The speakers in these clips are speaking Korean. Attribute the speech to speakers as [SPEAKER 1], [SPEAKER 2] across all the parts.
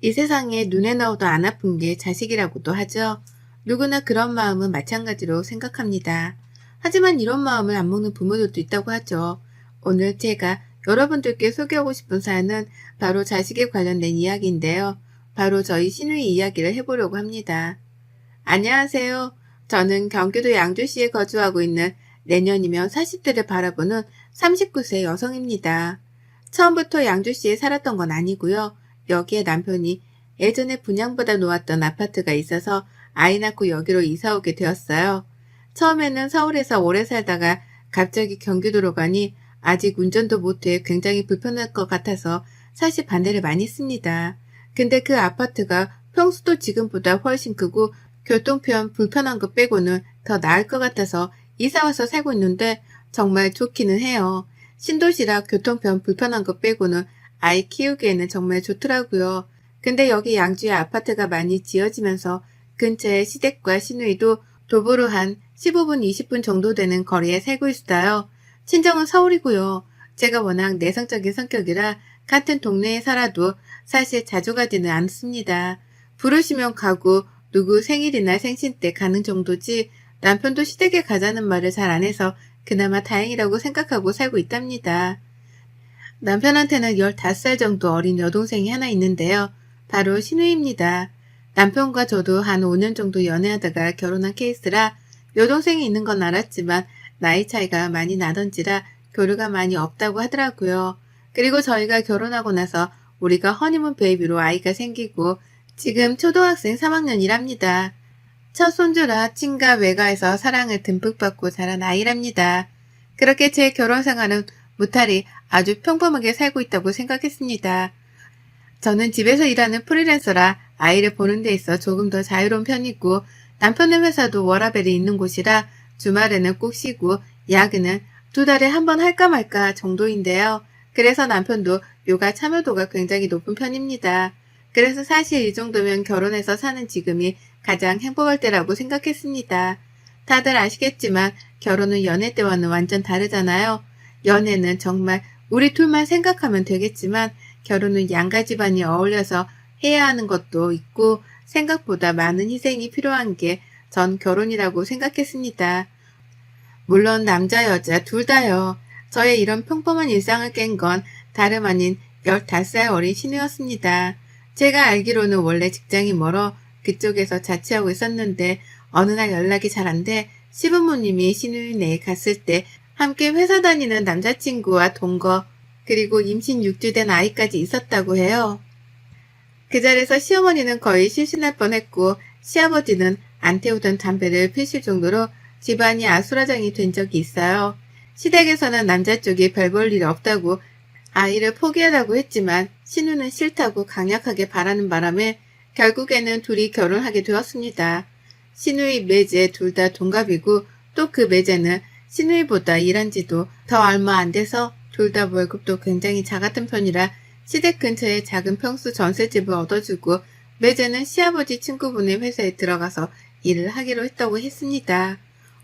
[SPEAKER 1] 이 세상에 눈에 넣어도 안 아픈 게 자식이라고도 하죠. 누구나 그런 마음은 마찬가지로 생각합니다. 하지만 이런 마음을 안 먹는 부모들도 있다고 하죠. 오늘 제가 여러분들께 소개하고 싶은 사연은 바로 자식에 관련된 이야기인데요. 바로 저희 시누이 이야기를 해보려고 합니다. 안녕하세요. 저는 경기도 양주시에 거주하고 있는 내년이면 40대를 바라보는 39세 여성입니다. 처음부터 양주시에 살았던 건 아니고요. 여기에 남편이 예전에 분양받아 놓았던 아파트가 있어서 아이 낳고 여기로 이사 오게 되었어요. 처음에는 서울에서 오래 살다가 갑자기 경기도로 가니 아직 운전도 못해 굉장히 불편할 것 같아서 사실 반대를 많이 했습니다. 근데 그 아파트가 평수도 지금보다 훨씬 크고 교통편 불편한 거 빼고는 더 나을 것 같아서 이사와서 살고 있는데 정말 좋기는 해요. 신도시라 교통편 불편한 거 빼고는 아이 키우기에는 정말 좋더라고요. 근데 여기 양주에 아파트가 많이 지어지면서 근처에 시댁과 시누이도 도보로 한 15분, 20분 정도 되는 거리에 살고 있어요. 친정은 서울이고요. 제가 워낙 내성적인 성격이라 같은 동네에 살아도 사실 자주 가지는 않습니다. 부르시면 가고 누구 생일이나 생신 때 가는 정도지 남편도 시댁에 가자는 말을 잘 안 해서 그나마 다행이라고 생각하고 살고 있답니다. 남편한테는 15살 정도 어린 여동생이 하나 있는데요. 바로 신우입니다. 남편과 저도 한 5년 정도 연애하다가 결혼한 케이스라 여동생이 있는 건 알았지만 나이 차이가 많이 나던지라 교류가 많이 없다고 하더라고요. 그리고 저희가 결혼하고 나서 우리가 허니문 베이비로 아이가 생기고 지금 초등학생 3학년이랍니다. 첫 손주라 친가 외가에서 사랑을 듬뿍 받고 자란 아이랍니다. 그렇게 제 결혼 생활은 무탈이 아주 평범하게 살고 있다고 생각했습니다. 저는 집에서 일하는 프리랜서라 아이를 보는 데 있어 조금 더 자유로운 편이고 남편의 회사도 워라밸이 있는 곳이라 주말에는 꼭 쉬고 야근은 2달에 한 번 할까 말까 정도인데요. 그래서 남편도 육아 참여도가 굉장히 높은 편입니다. 그래서 사실 이 정도면 결혼해서 사는 지금이 가장 행복할 때라고 생각했습니다. 다들 아시겠지만 결혼은 연애 때와는 완전 다르잖아요. 연애는 정말 우리 둘만 생각하면 되겠지만 결혼은 양가 집안이 어울려서 해야 하는 것도 있고 생각보다 많은 희생이 필요한 게 전 결혼이라고 생각했습니다. 물론 남자 여자 둘 다요. 저의 이런 평범한 일상을 깬 건 다름 아닌 15살 어린 신우였습니다. 제가 알기로는 원래 직장이 멀어 그쪽에서 자취하고 있었는데 어느 날 연락이 잘 안 돼 시부모님이 신우이네에 갔을 때 함께 회사 다니는 남자친구와 동거 그리고 임신 6주 된 아이까지 있었다고 해요. 그 자리에서 시어머니는 거의 실신할 뻔했고 시아버지는 안 태우던 담배를 피실 정도로 집안이 아수라장이 된 적이 있어요. 시댁에서는 남자 쪽이 별 볼 일 없다고 아이를 포기하라고 했지만 신우는 싫다고 강력하게 바라는 바람에 결국에는 둘이 결혼하게 되었습니다. 신우이 매제 둘 다 동갑이고 또 그 매제는 신우이보다 일한 지도 더 얼마 안 돼서 둘 다 월급도 굉장히 작았던 편이라 시댁 근처에 작은 평수 전셋집을 얻어주고 매제는 시아버지 친구분의 회사에 들어가서 일을 하기로 했다고 했습니다.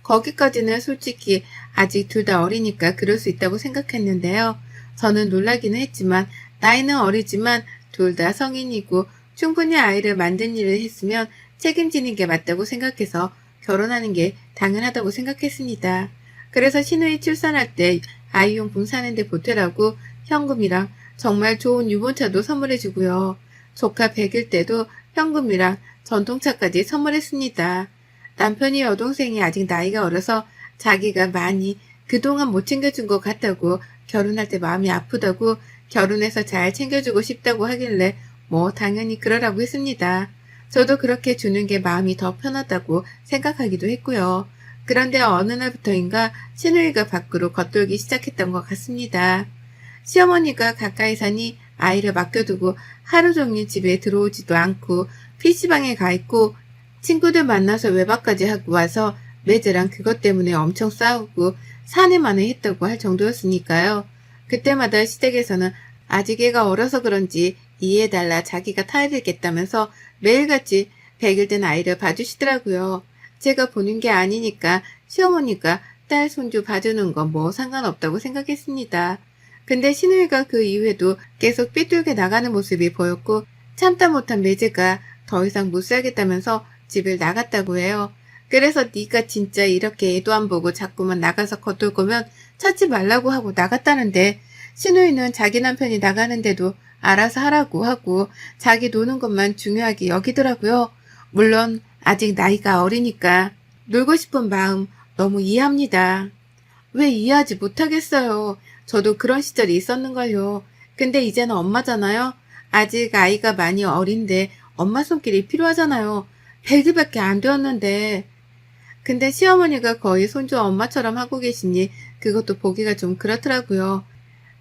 [SPEAKER 1] 거기까지는 솔직히 아직 둘 다 어리니까 그럴 수 있다고 생각했는데요. 저는 놀라기는 했지만 나이는 어리지만 둘 다 성인이고 충분히 아이를 만든 일을 했으면 책임지는 게 맞다고 생각해서 결혼하는 게 당연하다고 생각했습니다. 그래서 신우이 출산할 때 아이용품 사는데 보태라고 현금이랑 정말 좋은 유모차도 선물해주고요. 조카 100일 때도 현금이랑 전통차까지 선물했습니다. 남편이 여동생이 아직 나이가 어려서 자기가 많이 그동안 못 챙겨준 것 같다고 결혼할 때 마음이 아프다고 결혼해서 잘 챙겨주고 싶다고 하길래 뭐 당연히 그러라고 했습니다. 저도 그렇게 주는 게 마음이 더 편하다고 생각하기도 했고요. 그런데 어느 날부터인가 신우이가 밖으로 겉돌기 시작했던 것 같습니다. 시어머니가 가까이 사니 아이를 맡겨두고 하루 종일 집에 들어오지도 않고 PC방에 가 있고 친구들 만나서 외박까지 하고 와서 매제랑 그것 때문에 엄청 싸우고 사내만에 했다고 할 정도였으니까요. 그때마다 시댁에서는 아직 애가 어려서 그런지 이해해달라 자기가 타일겠다면서 매일같이 100일 된 아이를 봐주시더라고요. 제가 보는 게 아니니까 시어머니가 딸 손주 봐주는 건 뭐 상관없다고 생각했습니다. 근데 신우이가 그 이후에도 계속 삐뚤게 나가는 모습이 보였고 참다 못한 매제가 더 이상 못 살겠다면서 집을 나갔다고 해요. 그래서 네가 진짜 이렇게 애도 안 보고 자꾸만 나가서 거들 거면 찾지 말라고 하고 나갔다는데, 신우이는 자기 남편이 나가는데도 알아서 하라고 하고 자기 노는 것만 중요하게 여기더라고요. 물론 아직 나이가 어리니까 놀고 싶은 마음 너무 이해합니다. 왜 이해하지 못하겠어요. 저도 그런 시절이 있었는걸요. 근데 이제는 엄마잖아요. 아직 아이가 많이 어린데 엄마 손길이 필요하잖아요. 100일밖에 안 되었는데. 근데 시어머니가 거의 손주 엄마처럼 하고 계시니 그것도 보기가 좀 그렇더라고요.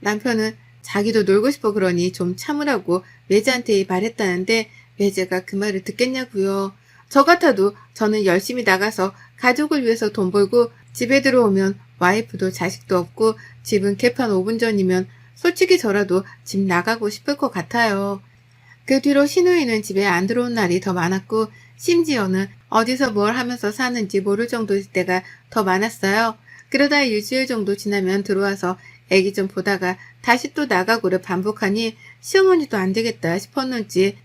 [SPEAKER 1] 남편은 자기도 놀고 싶어 그러니 좀 참으라고 매제한테 말했다는데, 매제가 그 말을 듣겠냐고요. 저 같아도 저는 열심히 나가서 가족을 위해서 돈 벌고 집에 들어오면 와이프도 자식도 없고 집은 개판 5분 전이면 솔직히 저라도 집 나가고 싶을 것 같아요. 그 뒤로 신우이는 집에 안 들어온 날이 더 많았고, 심지어는 어디서 뭘 하면서 사는지 모를 정도일 때가 더 많았어요. 그러다 일주일 정도 지나면 들어와서 애기 좀 보다가 다시 또 나가고를 반복하니 시어머니도 안 되겠다 싶었는지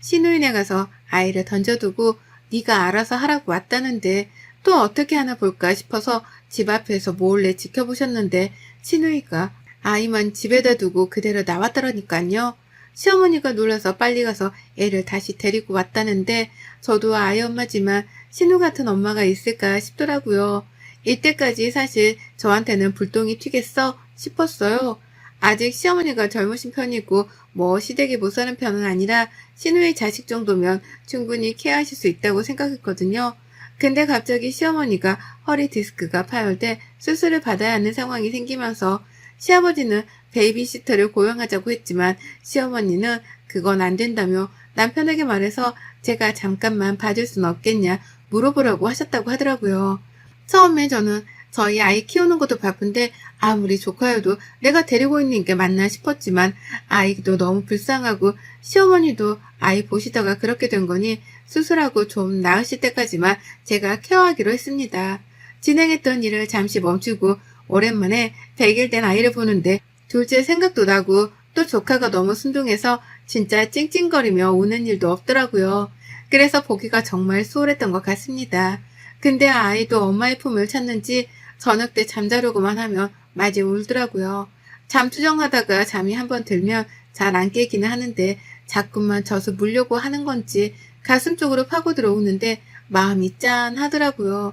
[SPEAKER 1] 신우이네 가서 아이를 던져두고 네가 알아서 하라고 왔다는데 또 어떻게 하나 볼까 싶어서 집 앞에서 몰래 지켜보셨는데, 신우이가 아이만 집에다 두고 그대로 나왔더라니까요. 시어머니가 놀라서 빨리 가서 애를 다시 데리고 왔다는데, 저도 아이 엄마지만 신우 같은 엄마가 있을까 싶더라고요. 이때까지 사실 저한테는 불똥이 튀겠어 싶었어요. 아직 시어머니가 젊으신 편이고 뭐 시댁에 못 사는 편은 아니라 신우의 자식 정도면 충분히 케어하실 수 있다고 생각했거든요. 근데 갑자기 시어머니가 허리 디스크가 파열돼 수술을 받아야 하는 상황이 생기면서, 시아버지는 베이비시터를 고용하자고 했지만 시어머니는 그건 안 된다며 남편에게 말해서 제가 잠깐만 봐줄 순 없겠냐 물어보라고 하셨다고 하더라고요. 처음에 저는 저희 아이 키우는 것도 바쁜데 아무리 조카여도 내가 데리고 있는 게 맞나 싶었지만, 아이도 너무 불쌍하고 시어머니도 아이 보시다가 그렇게 된 거니 수술하고 좀 나으실 때까지만 제가 케어하기로 했습니다. 진행했던 일을 잠시 멈추고 오랜만에 100일 된 아이를 보는데 둘째 생각도 나고 또 조카가 너무 순둥해서 진짜 찡찡거리며 우는 일도 없더라고요. 그래서 보기가 정말 수월했던 것 같습니다. 근데 아이도 엄마의 품을 찾는지 저녁 때 잠자려고만 하면 마지 울더라고요. 잠투정하다가 잠이 한번 들면 잘 안 깨기는 하는데 자꾸만 져서 물려고 하는 건지 가슴 쪽으로 파고 들어오는데 마음이 짠하더라고요.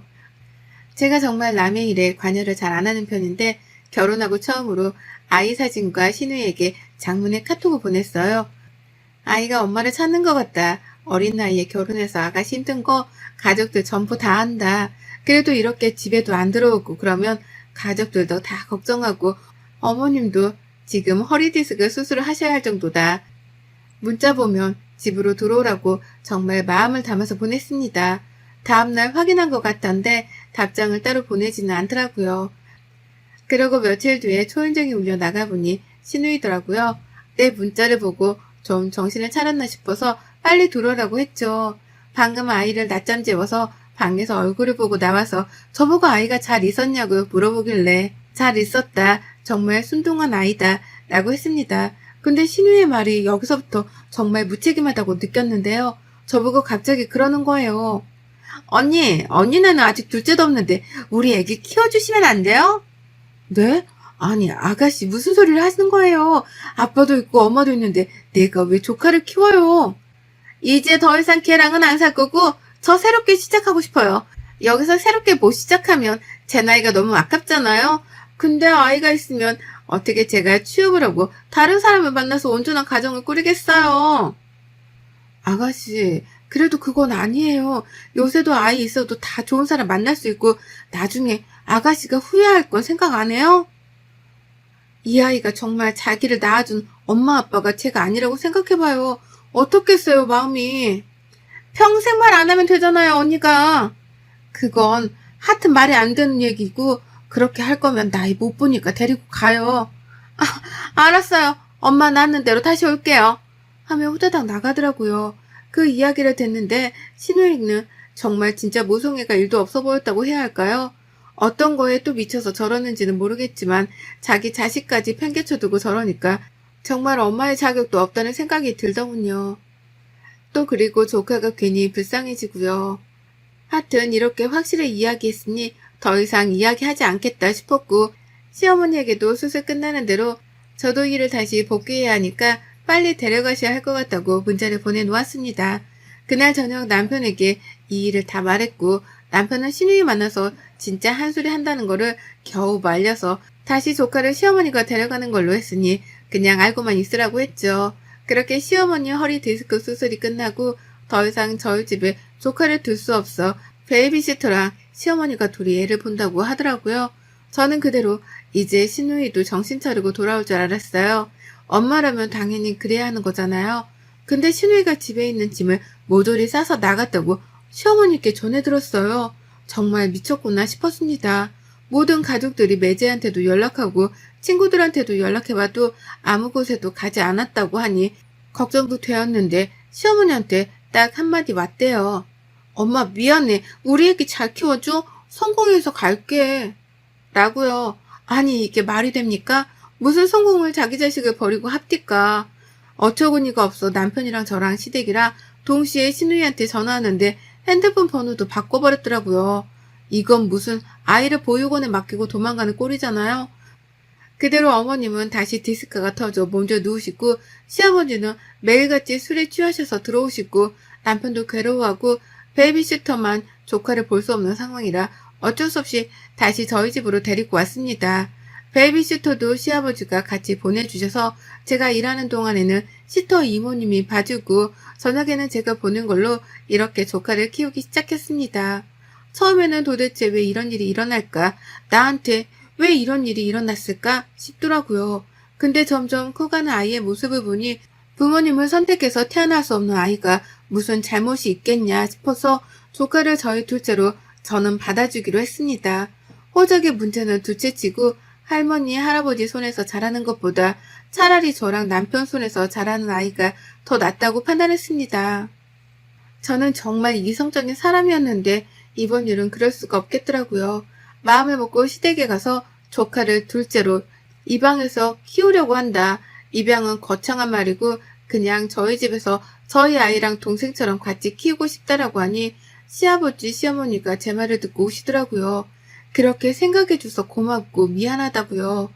[SPEAKER 1] 제가 정말 남의 일에 관여를 잘 안 하는 편인데 결혼하고 처음으로 아이 사진과 신우에게 장문의 카톡을 보냈어요. 아이가 엄마를 찾는 것 같다. 어린 나이에 결혼해서 아가씨 힘든 거 가족들 전부 다 안다. 그래도 이렇게 집에도 안 들어오고 그러면 가족들도 다 걱정하고 어머님도 지금 허리 디스크 수술을 하셔야 할 정도다. 문자 보면 집으로 들어오라고 정말 마음을 담아서 보냈습니다. 다음날 확인한 것 같던데 답장을 따로 보내지는 않더라고요. 그러고 며칠 뒤에 초인종이 울려 나가보니 신우이더라고요. 내 문자를 보고 좀 정신을 차렸나 싶어서 빨리 들어오라고 했죠. 방금 아이를 낮잠 재워서 방에서 얼굴을 보고 나와서 저보고 아이가 잘 있었냐고 물어보길래 잘 있었다. 정말 순둥한 아이다. 라고 했습니다. 근데 신우의 말이 여기서부터 정말 무책임하다고 느꼈는데요. 저보고 갑자기 그러는 거예요. 언니는 아직 둘째도 없는데 우리 애기 키워주시면 안 돼요? 네? 아니, 아가씨 무슨 소리를 하시는 거예요? 아빠도 있고 엄마도 있는데 내가 왜 조카를 키워요? 이제 더 이상 걔랑은 안 살 거고 저 새롭게 시작하고 싶어요. 여기서 새롭게 뭐 시작하면 제 나이가 너무 아깝잖아요. 근데 아이가 있으면 어떻게 제가 취업을 하고 다른 사람을 만나서 온전한 가정을 꾸리겠어요. 아가씨, 그래도 그건 아니에요. 요새도 아이 있어도 다 좋은 사람 만날 수 있고 나중에 아가씨가 후회할 건 생각 안 해요? 이 아이가 정말 자기를 낳아준 엄마 아빠가 제가 아니라고 생각해봐요. 어떻겠어요, 마음이. 평생 말 안 하면 되잖아요, 언니가. 그건 하여튼 말이 안 되는 얘기고 그렇게 할 거면 나이 못 보니까 데리고 가요. 아, 알았어요. 엄마 낳는 대로 다시 올게요. 하며 후다닥 나가더라고요. 그 이야기를 듣는데 신우이는 정말 진짜 모성애가 일도 없어 보였다고 해야 할까요? 어떤 거에 또 미쳐서 저러는지는 모르겠지만 자기 자식까지 팽개쳐두고 저러니까 정말 엄마의 자격도 없다는 생각이 들더군요. 또 그리고 조카가 괜히 불쌍해지고요. 하여튼 이렇게 확실히 이야기했으니 더 이상 이야기하지 않겠다 싶었고 시어머니에게도 수술 끝나는 대로 저도 일을 다시 복귀해야 하니까 빨리 데려가셔야 할 것 같다고 문자를 보내놓았습니다. 그날 저녁 남편에게 이 일을 다 말했고 남편은 신우이 만나서 진짜 한 소리 한다는 거를 겨우 말려서 다시 조카를 시어머니가 데려가는 걸로 했으니 그냥 알고만 있으라고 했죠. 그렇게 시어머니 허리 디스크 수술이 끝나고 더 이상 저희 집에 조카를 둘 수 없어 베이비시터랑 시어머니가 둘이 애를 본다고 하더라고요. 저는 그대로 이제 신우이도 정신 차리고 돌아올 줄 알았어요. 엄마라면 당연히 그래야 하는 거잖아요. 근데 신우이가 집에 있는 짐을 모조리 싸서 나갔다고 시어머니께 전해 들었어요. 정말 미쳤구나 싶었습니다. 모든 가족들이 매제한테도 연락하고 친구들한테도 연락해봐도 아무 곳에도 가지 않았다고 하니 걱정도 되었는데 시어머니한테 딱 한마디 왔대요. 엄마 미안해. 우리 애기 잘 키워줘. 성공해서 갈게. 라고요. 아니 이게 말이 됩니까? 무슨 성공을 자기 자식을 버리고 합디까. 어처구니가 없어 남편이랑 저랑 시댁이랑 동시에 신우이한테 전화하는데 핸드폰 번호도 바꿔버렸더라고요. 이건 무슨 아이를 보육원에 맡기고 도망가는 꼴이잖아요. 그대로 어머님은 다시 디스크가 터져 먼저 누우시고 시아버지는 매일같이 술에 취하셔서 들어오시고 남편도 괴로워하고 베이비시터만 조카를 볼 수 없는 상황이라 어쩔 수 없이 다시 저희 집으로 데리고 왔습니다. 베이비시터도 시아버지가 같이 보내주셔서 제가 일하는 동안에는 시터 이모님이 봐주고 저녁에는 제가 보는 걸로 이렇게 조카를 키우기 시작했습니다. 처음에는 도대체 왜 이런 일이 일어날까? 나한테 왜 이런 일이 일어났을까? 싶더라고요. 근데 점점 커가는 아이의 모습을 보니 부모님을 선택해서 태어날 수 없는 아이가 무슨 잘못이 있겠냐 싶어서 조카를 저희 둘째로 저는 받아주기로 했습니다. 호적의 문제는 둘째치고 할머니, 할아버지 손에서 자라는 것보다 차라리 저랑 남편 손에서 자라는 아이가 더 낫다고 판단했습니다. 저는 정말 이성적인 사람이었는데 이번 일은 그럴 수가 없겠더라고요. 마음을 먹고 시댁에 가서 조카를 둘째로 입양해서 키우려고 한다. 입양은 거창한 말이고 그냥 저희 집에서 저희 아이랑 동생처럼 같이 키우고 싶다라고 하니 시아버지, 시어머니가 제 말을 듣고 오시더라고요. 그렇게 생각해줘서 고맙고 미안하다고요.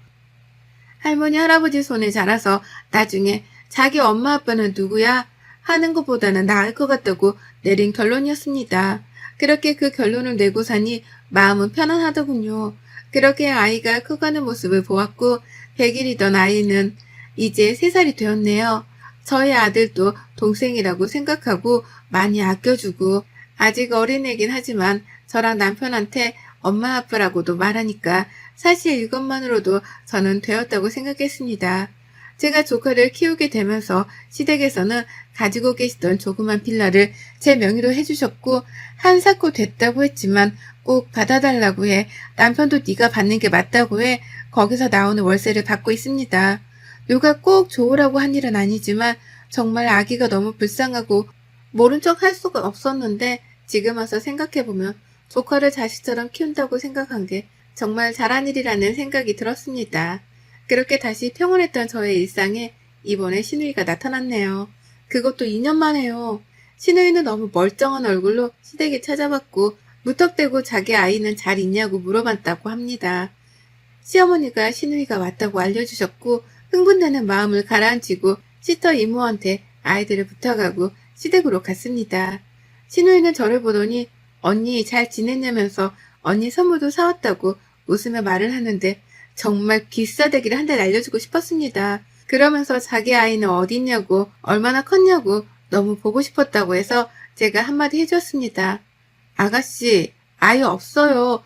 [SPEAKER 1] 할머니, 할아버지 손에 자라서 나중에 자기 엄마 아빠는 누구야? 하는 것보다는 나을 것 같다고 내린 결론이었습니다. 그렇게 그 결론을 내고 사니 마음은 편안하더군요. 그렇게 아이가 커가는 모습을 보았고 100일이던 아이는 이제 3살이 되었네요. 저희 아들도 동생이라고 생각하고 많이 아껴주고 아직 어린애긴 하지만 저랑 남편한테 엄마 아빠라고도 말하니까 사실 이것만으로도 저는 되었다고 생각했습니다. 제가 조카를 키우게 되면서 시댁에서는 가지고 계시던 조그만 빌라를 제 명의로 해주셨고 한사코 됐다고 했지만 꼭 받아달라고 해 남편도 네가 받는 게 맞다고 해 거기서 나오는 월세를 받고 있습니다. 누가 꼭 좋으라고 한 일은 아니지만 정말 아기가 너무 불쌍하고 모른 척 할 수가 없었는데 지금 와서 생각해보면 조카를 자식처럼 키운다고 생각한 게 정말 잘한 일이라는 생각이 들었습니다. 그렇게 다시 평온했던 저의 일상에 이번에 신우이가 나타났네요. 그것도 2년 만에요. 신우이는 너무 멀쩡한 얼굴로 시댁에 찾아왔고 무턱대고 자기 아이는 잘 있냐고 물어봤다고 합니다. 시어머니가 신우이가 왔다고 알려주셨고 흥분되는 마음을 가라앉히고 시터 이모한테 아이들을 부탁하고 시댁으로 갔습니다. 신우이는 저를 보더니 언니 잘 지냈냐면서 언니 선물도 사왔다고 웃으며 말을 하는데 정말 귀싸대기를 한 대 날려주고 싶었습니다. 그러면서 자기 아이는 어딨냐고 얼마나 컸냐고 너무 보고 싶었다고 해서 제가 한마디 해줬습니다. 아가씨 아이 없어요.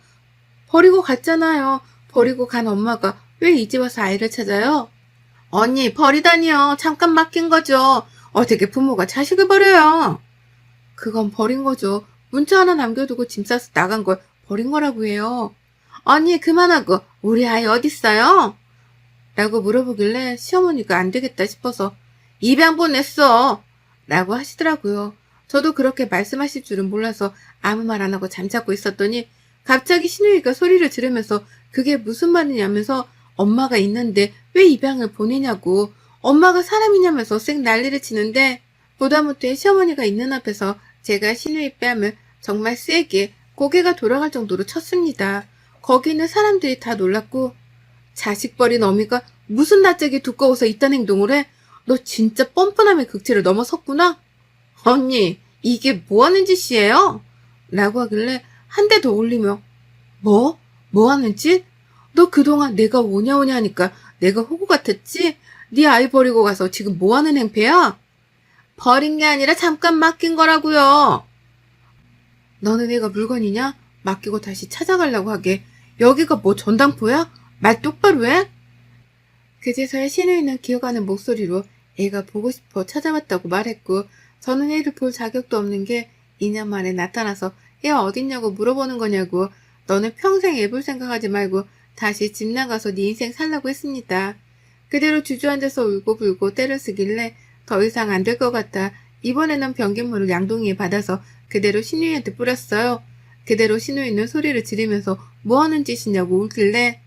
[SPEAKER 1] 버리고 갔잖아요. 버리고 간 엄마가 왜 이제 와서 아이를 찾아요? 언니 버리다니요. 잠깐 맡긴 거죠. 어떻게 부모가 자식을 버려요? 그건 버린 거죠. 문자 하나 남겨두고 짐 싸서 나간 걸 버린 거라고 해요. 언니 그만하고 우리 아이 어딨어요? 라고 물어보길래 시어머니가 안 되겠다 싶어서 입양 보냈어 라고 하시더라고요. 저도 그렇게 말씀하실 줄은 몰라서 아무 말 안 하고 잠자고 있었더니 갑자기 신우이가 소리를 지르면서 그게 무슨 말이냐면서 엄마가 있는데 왜 입양을 보내냐고 엄마가 사람이냐면서 쌩 난리를 치는데 보다못해 시어머니가 있는 앞에서 제가 신우이 뺨을 정말 세게 고개가 돌아갈 정도로 쳤습니다. 거기 있는 사람들이 다 놀랐고 자식 버린 어미가 무슨 낯짝이 두꺼워서 이딴 행동을 해? 너 진짜 뻔뻔함의 극치를 넘어섰구나? 언니, 이게 뭐 하는 짓이에요? 라고 하길래 한 대 더 올리며 뭐? 뭐 하는 짓? 너 그동안 내가 오냐 오냐 하니까 내가 호구 같았지? 네 아이 버리고 가서 지금 뭐 하는 행패야? 버린 게 아니라 잠깐 맡긴 거라고요. 너는 애가 물건이냐? 맡기고 다시 찾아가려고 하게. 여기가 뭐 전당포야? 말 똑바로 해? 그제서야 신우이는 기어가는 목소리로 애가 보고 싶어 찾아왔다고 말했고 저는 애를 볼 자격도 없는 게 2년 만에 나타나서 애 어딨냐고 물어보는 거냐고 너는 평생 애 볼 생각하지 말고 다시 집 나가서 네 인생 살라고 했습니다. 그대로 주저앉아서 울고불고 때를 쓰길래 더 이상 안 될 것 같아 이번에는 변기물을 양동이에 받아서 그대로 신우이한테 뿌렸어요. 그대로 신우이는 소리를 지르면서 뭐하는 짓이냐고 울길래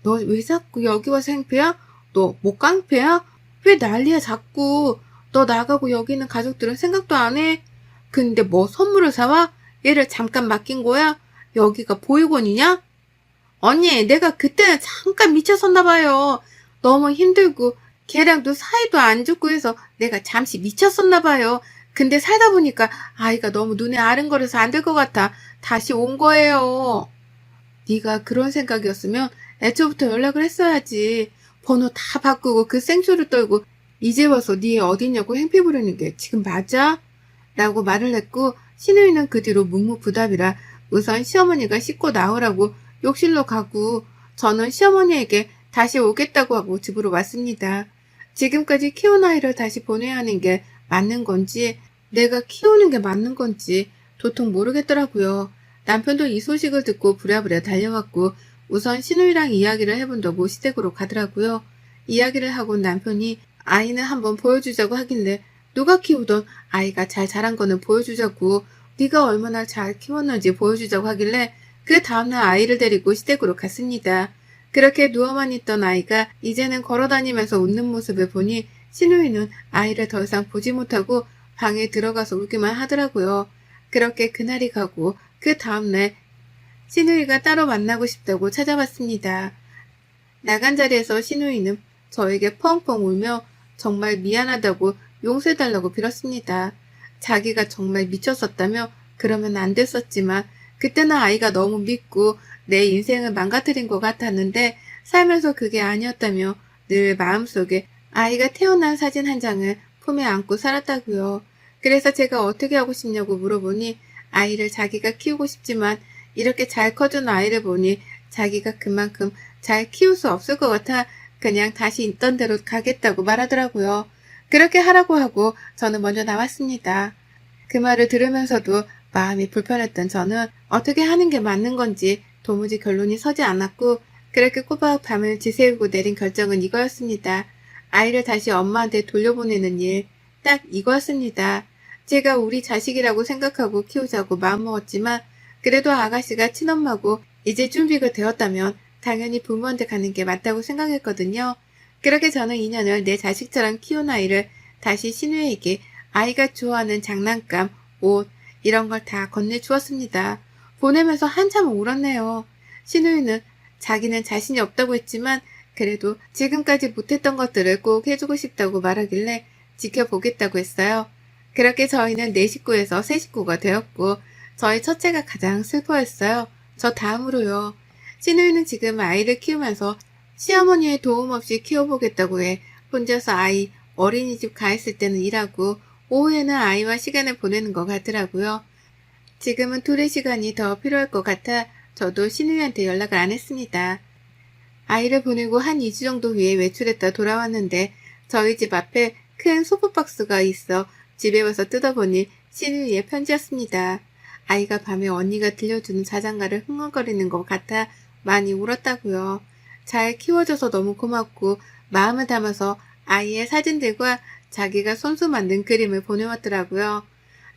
[SPEAKER 1] 너 왜 자꾸 여기 와서 행패야? 너 뭐 깡패야? 왜 난리야 자꾸. 너 나가고 여기 있는 가족들은 생각도 안 해? 근데 뭐 선물을 사와? 얘를 잠깐 맡긴 거야? 여기가 보육원이냐? 언니 내가 그때는 잠깐 미쳤었나 봐요. 너무 힘들고 걔랑도 사이도 안 좋고 해서 내가 잠시 미쳤었나 봐요. 근데 살다 보니까 아이가 너무 눈에 아른거려서 안 될 것 같아 다시 온 거예요. 네가 그런 생각이었으면 애초부터 연락을 했어야지. 번호 다 바꾸고 그 생쇼를 떨고 이제 와서 네 어디냐고 행패 부리는 게 지금 맞아? 라고 말을 했고 신우이는 그 뒤로 묵묵부답이라 우선 시어머니가 씻고 나오라고 욕실로 가고 저는 시어머니에게 다시 오겠다고 하고 집으로 왔습니다. 지금까지 키운 아이를 다시 보내야 하는 게 맞는 건지 내가 키우는 게 맞는 건지 도통 모르겠더라고요. 남편도 이 소식을 듣고 부랴부랴 달려왔고 우선 신우이랑 이야기를 해본다고 시댁으로 가더라고요. 이야기를 하고 남편이 아이는 한번 보여주자고 하길래 누가 키우던 아이가 잘 자란 거는 보여주자고 네가 얼마나 잘 키웠는지 보여주자고 하길래 그 다음날 아이를 데리고 시댁으로 갔습니다. 그렇게 누워만 있던 아이가 이제는 걸어다니면서 웃는 모습을 보니 신우이는 아이를 더 이상 보지 못하고 방에 들어가서 울기만 하더라고요. 그렇게 그날이 가고 그 다음날 신우이가 따로 만나고 싶다고 찾아왔습니다. 나간 자리에서 신우이는 저에게 펑펑 울며 정말 미안하다고 용서해달라고 빌었습니다. 자기가 정말 미쳤었다며 그러면 안 됐었지만 그때는 아이가 너무 믿고 내 인생을 망가뜨린 것 같았는데 살면서 그게 아니었다며 늘 마음속에 아이가 태어난 사진 한 장을 품에 안고 살았다고요. 그래서 제가 어떻게 하고 싶냐고 물어보니 아이를 자기가 키우고 싶지만 이렇게 잘 커준 아이를 보니 자기가 그만큼 잘 키울 수 없을 것 같아 그냥 다시 있던 대로 가겠다고 말하더라고요. 그렇게 하라고 하고 저는 먼저 나왔습니다. 그 말을 들으면서도 마음이 불편했던 저는 어떻게 하는 게 맞는 건지 도무지 결론이 서지 않았고 그렇게 꼬박 밤을 지새우고 내린 결정은 이거였습니다. 아이를 다시 엄마한테 돌려보내는 일, 딱 이거였습니다. 제가 우리 자식이라고 생각하고 키우자고 마음먹었지만 그래도 아가씨가 친엄마고 이제 준비가 되었다면 당연히 부모한테 가는 게 맞다고 생각했거든요. 그렇게 저는 2년을 내 자식처럼 키운 아이를 다시 신우에게 아이가 좋아하는 장난감, 옷 이런 걸 다 건네주었습니다. 보내면서 한참 울었네요. 신우이는 자기는 자신이 없다고 했지만 그래도 지금까지 못했던 것들을 꼭 해주고 싶다고 말하길래 지켜보겠다고 했어요. 그렇게 저희는 4식구에서 3식구가 되었고 저희 첫째가 가장 슬퍼했어요. 저 다음으로요. 신우이는 지금 아이를 키우면서 시어머니의 도움 없이 키워보겠다고 해 혼자서 아이 어린이집 가 있을 때는 일하고 오후에는 아이와 시간을 보내는 것 같더라고요. 지금은 둘의 시간이 더 필요할 것 같아 저도 신우이한테 연락을 안 했습니다. 아이를 보내고 한 2주 정도 후에 외출했다 돌아왔는데 저희 집 앞에 큰 소프박스가 있어 집에 와서 뜯어보니 신우이의 편지였습니다. 아이가 밤에 언니가 들려주는 자장가를 흥얼거리는 것 같아 많이 울었다고요. 잘 키워줘서 너무 고맙고 마음을 담아서 아이의 사진들과 자기가 손수 만든 그림을 보내왔더라고요.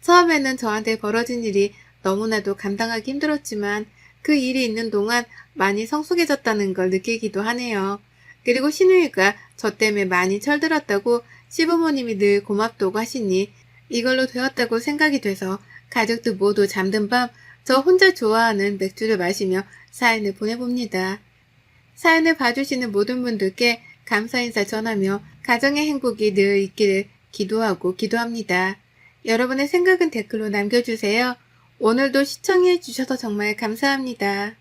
[SPEAKER 1] 처음에는 저한테 벌어진 일이 너무나도 감당하기 힘들었지만 그 일이 있는 동안 많이 성숙해졌다는 걸 느끼기도 하네요. 그리고 신우이가 저 때문에 많이 철들었다고 시부모님이 늘 고맙다고 하시니 이걸로 되었다고 생각이 돼서 가족들 모두 잠든 밤 저 혼자 좋아하는 맥주를 마시며 사연을 보내봅니다. 사연을 봐주시는 모든 분들께 감사 인사 전하며 가정의 행복이 늘 있기를 기도하고 기도합니다. 여러분의 생각은 댓글로 남겨주세요. 오늘도 시청해 주셔서 정말 감사합니다.